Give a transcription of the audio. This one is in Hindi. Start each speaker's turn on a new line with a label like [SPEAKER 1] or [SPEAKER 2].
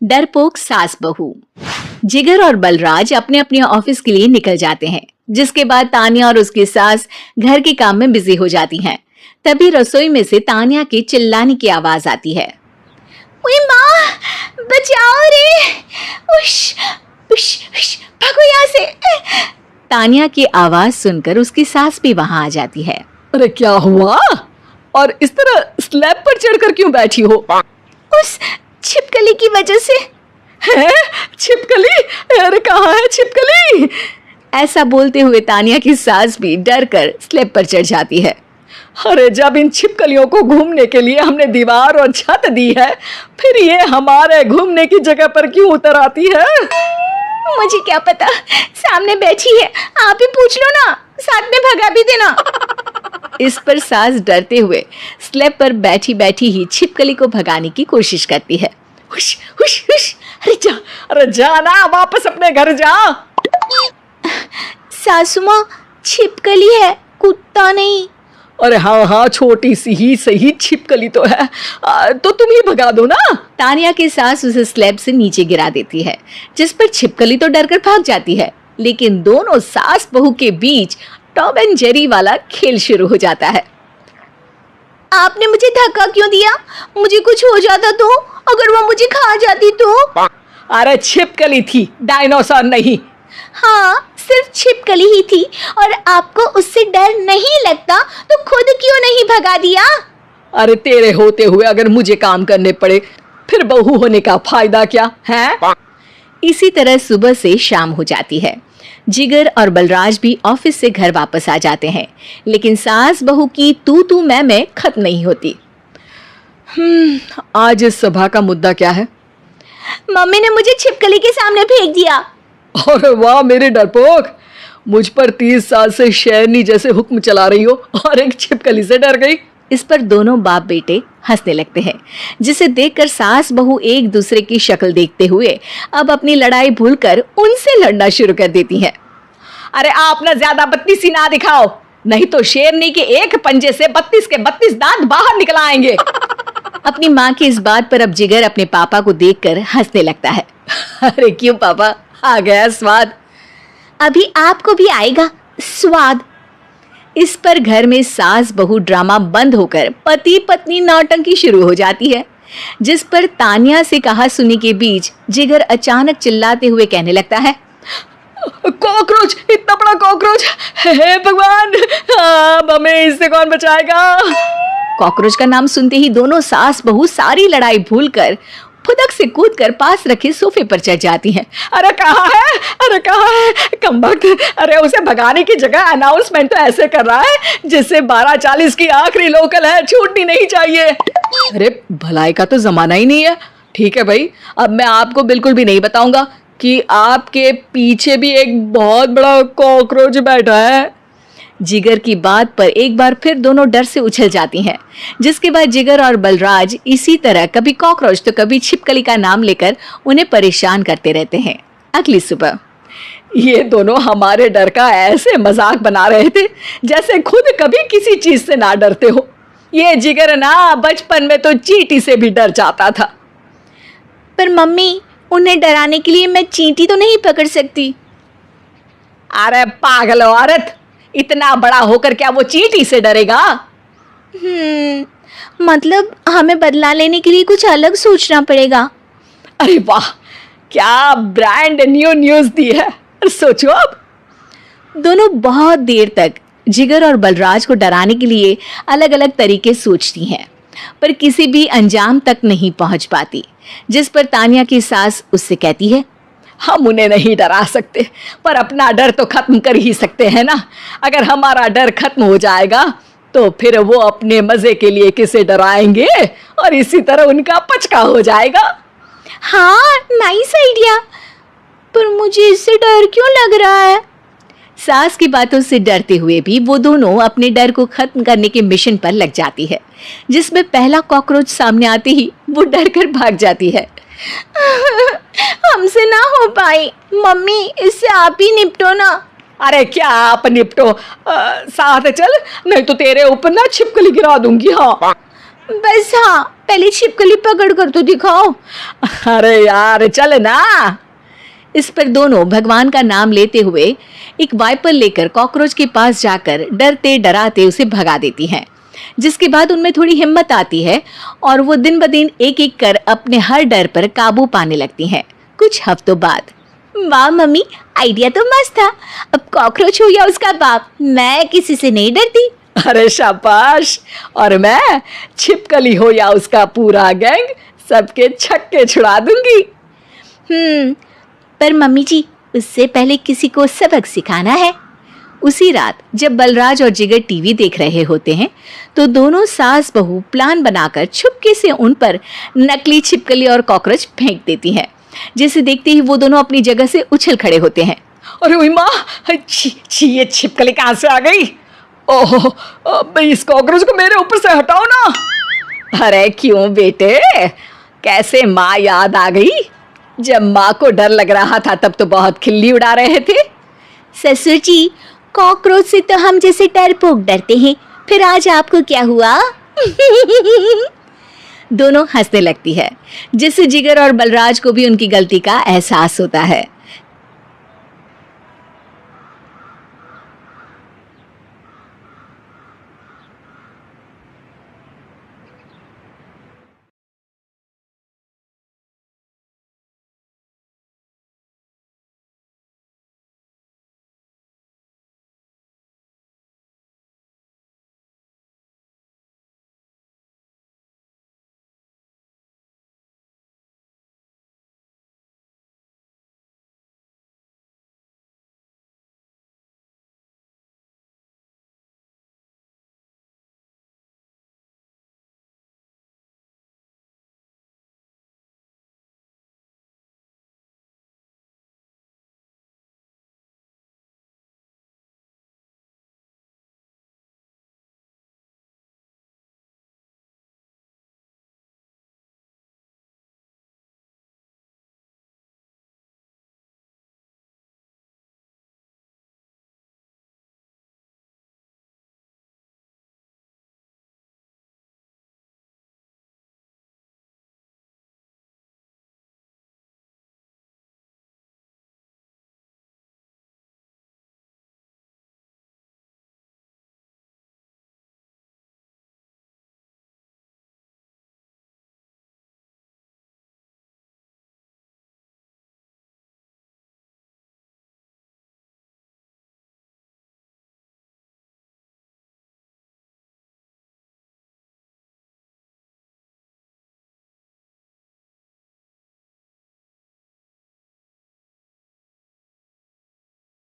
[SPEAKER 1] डरपोक सास बहू। जिगर और बलराज अपने अपने ऑफिस के लिए निकल जाते हैं, जिसके बाद तानिया और उसकी सास घर के काम में बिजी हो जाती हैं। तभी रसोई में से तानिया के चिल्लाने की आवाज आती है। ओए माँ, बचाओ रे! उश, उश, उश, भागो यहाँ से! तानिया की आवाज सुनकर उसकी सास भी वहां आ जाती है।
[SPEAKER 2] अरे क्या हुआ? और इस तरह स्लैब पर चढ़कर क्यों बैठी हो?
[SPEAKER 1] उस छिपकली की वजह से।
[SPEAKER 2] है? छिपकली? अरे कहाँ है छिपकली?
[SPEAKER 1] ऐसा बोलते हुए तानिया की सास भी डर कर स्लैब पर चढ़ जाती है।
[SPEAKER 2] अरे जब इन छिपकलियों को घूमने के लिए हमने दीवार और छत दी है, फिर ये हमारे घूमने की जगह पर क्यों उतर आती है?
[SPEAKER 1] मुझे क्या पता, सामने बैठी है, आप ही पूछ लो ना, साथ में भगा भी देना। इस पर सास डरते हुए स्लैब पर बैठी बैठी ही छिपकली को भगाने की कोशिश करती है।
[SPEAKER 2] हुश, हुश, हुश, अरे जा ना, वापस अपने घर जा।
[SPEAKER 1] सासू माँ, छिपकली है, कुत्ता नहीं।
[SPEAKER 2] अरे हाँ, छोटी सी ही सही छिपकली तो है, तो तुम ही भगा दो ना।
[SPEAKER 1] तानिया की सास उसे स्लैब से नीचे गिरा देती है, जिस पर छिपकली तो डरकर भाग जाती है, लेकिन दोनों सास बहू के बीच टॉम एंड जेरी वाला खेल शुरू हो जाता है। आपने मुझे धक्का क्यों दिया? मुझे कुछ हो जाता तो? अगर वो मुझे खा जाती तो?
[SPEAKER 2] अरे छिपकली थी, डायनासोर नहीं।
[SPEAKER 1] हाँ, सिर्फ छिपकली ही थी, और आपको उससे डर नहीं लगता तो खुद क्यों नहीं भगा दिया?
[SPEAKER 2] अरे तेरे होते हुए अगर मुझे काम करने पड़े, फिर बहू होने का फायदा क्या है?
[SPEAKER 1] इसी तरह सुबह से शाम हो जाती है। जिगर और बलराज भी ऑफिस से घर वापस आ जाते हैं, लेकिन सास बहू की तू मैं खत्म नहीं होती।
[SPEAKER 2] आज इस सभा का मुद्दा क्या है?
[SPEAKER 1] मम्मी ने मुझे छिपकली के सामने फेंक दिया।
[SPEAKER 2] अरे वाह मेरे डरपोक, मुझ पर 30 साल से शेरनी जैसे हुक्म चला रही हो और एक छिपकली से डर गई।
[SPEAKER 1] इस पर दोनों बाप बेटे हंसने लगते हैं, जिसे देखकर सास बहू एक दूसरे की शक्ल देखते हुए अब अपनी लड़ाई भूलकर उनसे लड़ना शुरू कर देती हैं।
[SPEAKER 2] अरे आप ना ज्यादा बत्तीसी ना दिखाओ, नहीं तो शेरनी के एक पंजे से 32 के 32 दांत बाहर निकल आएंगे।
[SPEAKER 1] अपनी माँ की इस बात पर अब जिगर अपने पापा को देखकर हंसने लगता है।
[SPEAKER 2] अरे क्यों पापा, आ गया स्वाद।
[SPEAKER 1] अभी आपको भी आएगा स्वाद। इस पर घर में सास बहू ड्रामा बंद होकर पति पत्नी नौटंकी शुरू हो जाती है, जिस पर तानिया से कहा सुनी के बीच जिगर अचानक चिल्लाते हुए कहने लगता है।
[SPEAKER 2] कॉकरोच, इतना बड़ा कॉकरोच! हे भगवान, अब हमें इससे कौन बचाएगा?
[SPEAKER 1] कॉकरोच का नाम सुनते ही दोनों सास बहू सारी लड़ाई भूलकर फुदक से कूदकर पास रखे सोफे पर चढ़ जाती हैं।
[SPEAKER 2] अरे कहाँ है? अरे कहाँ है कमबख्त? अरे उसे भगाने की जगह अनाउंसमेंट तो ऐसे कर रहा है जिससे 12:40 की आखिरी लोकल है, छूटनी नहीं चाहिए। अरे भलाई का तो जमाना ही नहीं है। ठीक है भाई, अब मैं आपको बिल्कुल भी नहीं बताऊंगा कि आपके पीछे भी एक बहुत बड़ा कॉकरोच बैठा है।
[SPEAKER 1] जिगर की बात पर एक बार फिर दोनों डर से उछल जाती हैं, जिसके बाद जिगर और बलराज इसी तरह कभी कॉकरोच तो कभी छिपकली का नाम लेकर उन्हें परेशान करते रहते हैं। अगली सुबह
[SPEAKER 2] ये दोनों हमारे डर का ऐसे मजाक बना रहे थे जैसे खुद कभी किसी चीज से ना डरते हो। ये जिगर ना बचपन में तो चींटी से भी डर जाता था।
[SPEAKER 1] पर मम्मी, उन्हें डराने के लिए मैं चींटी तो नहीं पकड़ सकती।
[SPEAKER 2] अरे पागल औरत, इतना बड़ा होकर क्या वो चींटी से डरेगा?
[SPEAKER 1] मतलब हमें बदला लेने के लिए कुछ अलग सोचना पड़ेगा।
[SPEAKER 2] अरे वाह, क्या ब्रांड न्यू न्यूज़ दी है। सोचो अब।
[SPEAKER 1] दोनों बहुत देर तक जिगर और बलराज को डराने के लिए अलग अलग तरीके सोचती हैं, पर किसी भी अंजाम तक नहीं पहुंच पाती, जिस पर तानिया की सास उससे कहती है।
[SPEAKER 2] हम उन्हें नहीं डरा सकते, पर अपना डर तो खत्म कर ही सकते हैं ना। अगर हमारा डर खत्म हो जाएगा तो फिर वो अपने मजे के लिए किसे डराएंगे और इसी तरह उनका पचका हो जाएगा।
[SPEAKER 1] हाँ, नाइस आइडिया, पर मुझे इससे डर क्यों लग रहा है? सास की बातों से डरते हुए भी वो दोनों अपने डर को खत्म करने के मिशन पर लग जाती है, जिसमें पहला कॉकरोच सामने आते ही वो डर कर भाग जाती है। हमसे ना हो पाई मम्मी, इससे आप ही निपटो ना।
[SPEAKER 2] अरे क्या आप निपटो, साथ चल, नहीं तो तेरे ऊपर ना छिपकली गिरा दूंगी। हाँ
[SPEAKER 1] बस हाँ, पहले छिपकली पकड़ कर तो दिखाओ।
[SPEAKER 2] अरे यार चल ना।
[SPEAKER 1] इस पर दोनों भगवान का नाम लेते हुए एक वाइपर लेकर कॉकरोच के पास जाकर डरते डराते उसे भगा देती हैं। जिसके बाद उनमें थोड़ी हिम्मत आती है और वो दिन ब दिन एक एक कर अपने हर डर पर काबू पाने लगती हैं। कुछ हफ्तों बाद, वाह मम्मी, आइडिया तो मस्त था। अब कॉकरोच हो या उसका बाप, मैं किसी से नहीं डरती।
[SPEAKER 2] अरे शाबाश। और मैं छिपकली हो या उसका पूरा गैंग, सबके छक्के छुड़ा दूंगी।
[SPEAKER 1] पर मम्मी जी, उससे पहले किसी को सबक सिखाना है। उसी रात जब बलराज और जिगर टीवी देख रहे होते हैं तो दोनों सास बहू प्लान बनाकर छुपके से उन पर नकली छिपकली और कॉकरोच फेंक देती हैं। जिसे देखते ही वो दोनों अपनी जगह से उछल खड़े होते हैं।
[SPEAKER 2] अरे ओए माँ, छी ये छिपकली कहाँ से आ गई? ओह, अब इस कॉकरोच को मेरे ऊपर से हटाओ ना। अरे क्यों बेटे, कैसे माँ याद आ गई? जब माँ को डर लग रहा था तब तो बहुत खिल्ली उड़ा रहे थे।
[SPEAKER 1] ससुर जी, कॉकरोच से तो हम जैसे डरपोक डरते हैं, फिर आज आपको क्या हुआ? दोनों हंसने लगती है, जिससे जिगर और बलराज को भी उनकी गलती का एहसास होता है।